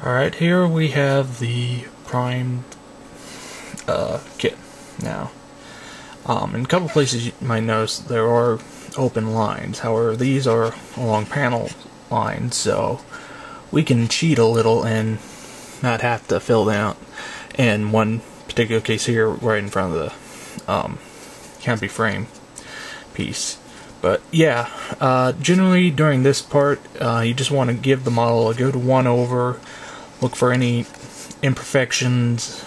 Alright, here we have the primed kit now. In a couple places you might notice there are open lines. However, these are along panel lines, so we can cheat a little and not have to fill them out. In one particular case here, right in front of the canopy frame piece. But yeah, generally during this part, you just want to give the model a good one-over, look for any imperfections,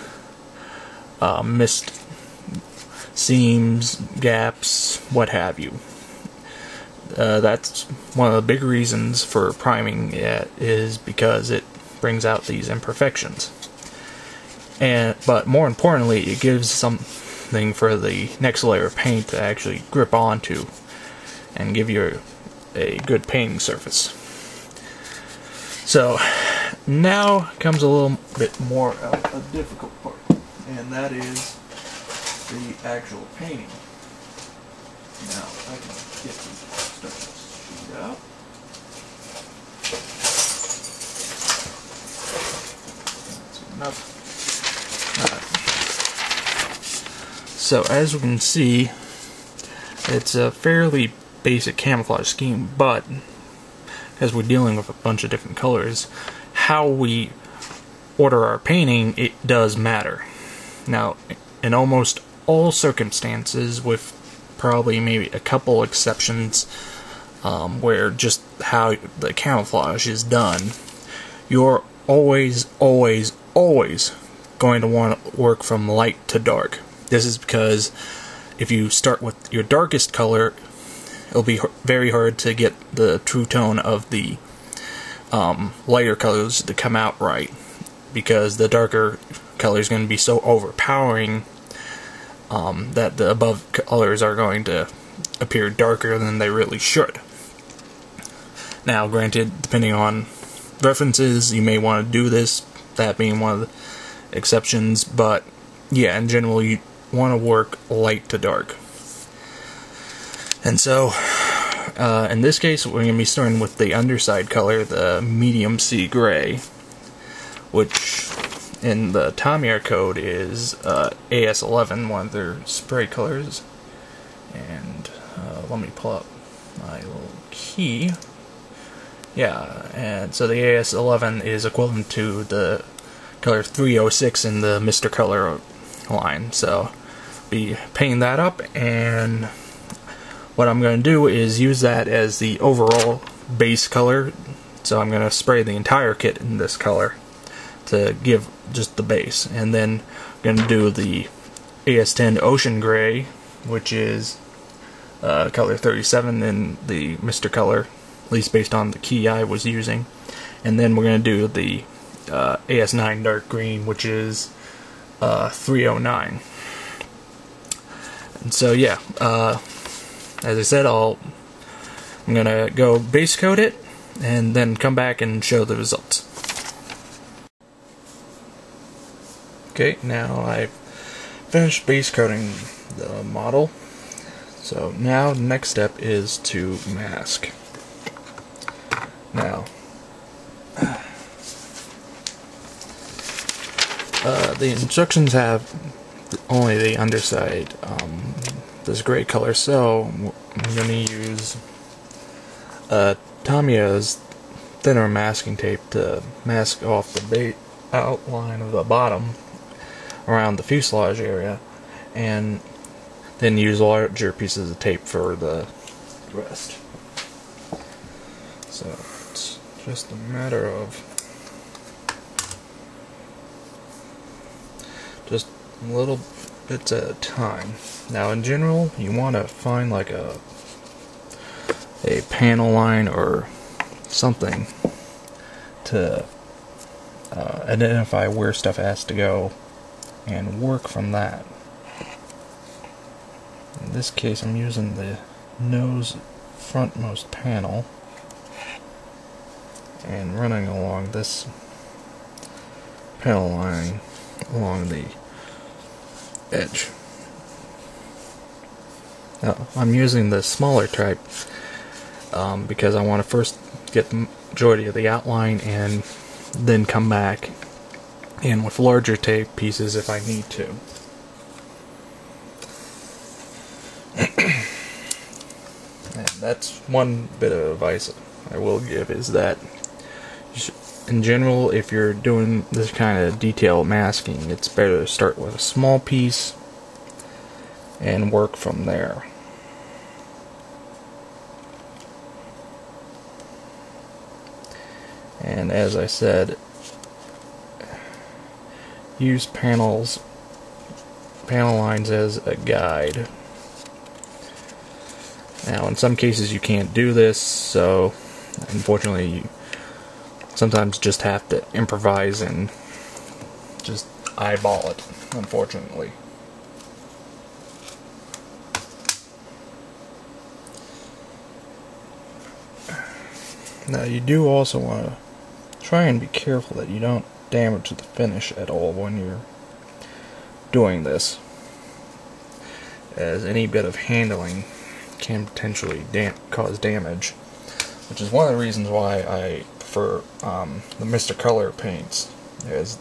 missed seams, gaps, what have you. That's one of the big reasons for priming it, is because it brings out these imperfections. But more importantly, it gives something for the next layer of paint to actually grip onto and give you a good painting surface. So now comes a little bit more of a difficult part, and that is the actual painting. Now I can get to start this sheet out. That's enough. So as we can see, it's a fairly basic camouflage scheme, but as we're dealing with a bunch of different colors, how we order our painting, it does matter. Now, in almost all circumstances, with probably maybe a couple exceptions, where just how the camouflage is done, you're always going to want to work from light to dark. This is because if you start with your darkest color, it'll be very hard to get the true tone of the lighter colors to come out right, because the darker color is going to be so overpowering that the above colors are going to appear darker than they really should. Now, granted, depending on references, you may want to do this, that being one of the exceptions, but yeah, in general, you want to work light to dark. And so, in this case, we're going to be starting with the underside color, the medium sea gray, which in the Tamiya code is AS11, one of their spray colors. And let me pull up my little key. Yeah, and so the AS11 is equivalent to the color 306 in the Mr. Color line. So, be painting that up, and what I'm going to do is use that as the overall base color. So I'm going to spray the entire kit in this color to give just the base. And then I'm going to do the AS10 Ocean Gray, which is color 37 in the Mr. Color, at least based on the key I was using. And then we're going to do the AS9 Dark Green, which is 309. And so yeah, as I said, I'm going to go base coat it, and then come back and show the results. Okay, now I've finished base coating the model. So now the next step is to mask. Now, the instructions have only the underside, this gray color, so I'm going to use Tamiya's thinner masking tape to mask off the outline of the bottom around the fuselage area, and then use larger pieces of tape for the rest. So it's just a matter of just little bits at a time. Now, in general, you want to find like a panel line or something to identify where stuff has to go and work from that. In this case, I'm using the nose frontmost panel and running along this panel line along the edge. Now, I'm using the smaller type because I want to first get the majority of the outline and then come back in with larger tape pieces if I need to. And that's one bit of advice I will give, is that in general, if you're doing this kind of detail masking, it's better to start with a small piece and work from there. And as I said, use panel lines as a guide. Now, in some cases you can't do this, so unfortunately you sometimes just have to improvise and just eyeball it, unfortunately. Now, you do also want to try and be careful that you don't damage the finish at all when you're doing this, as any bit of handling can potentially cause damage, which is one of the reasons why I prefer the Mr. Color paints, as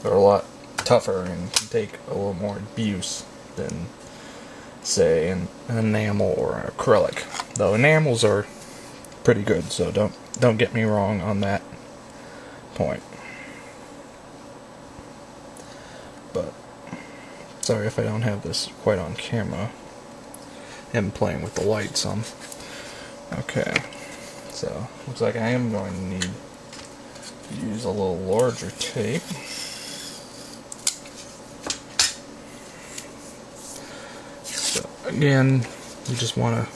they're a lot tougher and can take a little more abuse than, say, an enamel or an acrylic. Though enamels are pretty good, so don't get me wrong on that point. But sorry if I don't have this quite on camera. I'm playing with the light some. Okay, so looks like I am going to need to use a little larger tape. So again, you just want to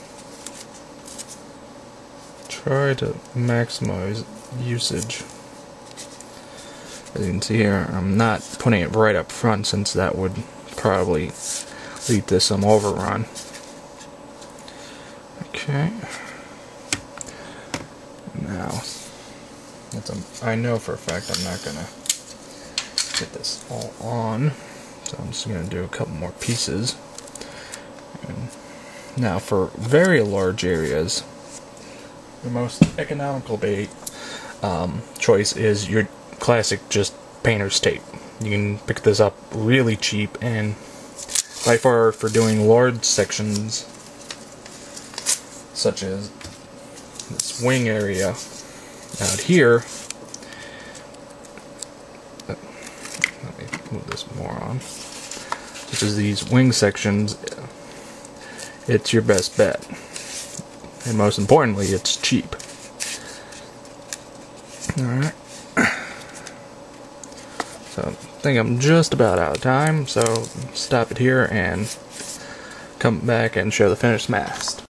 try to maximize usage. As you can see here, I'm not putting it right up front, since that would probably lead to some overrun. Okay. Now, I know for a fact I'm not gonna get this all on, so I'm just gonna do a couple more pieces. And now, for very large areas, the most economical choice is your classic just painter's tape. You can pick this up really cheap, and by far for doing large sections such as this wing area out here, let me move this more on, such as these wing sections, it's your best bet. And most importantly, it's cheap. Alright. So I think I'm just about out of time, so stop it here and come back and show the finished mast.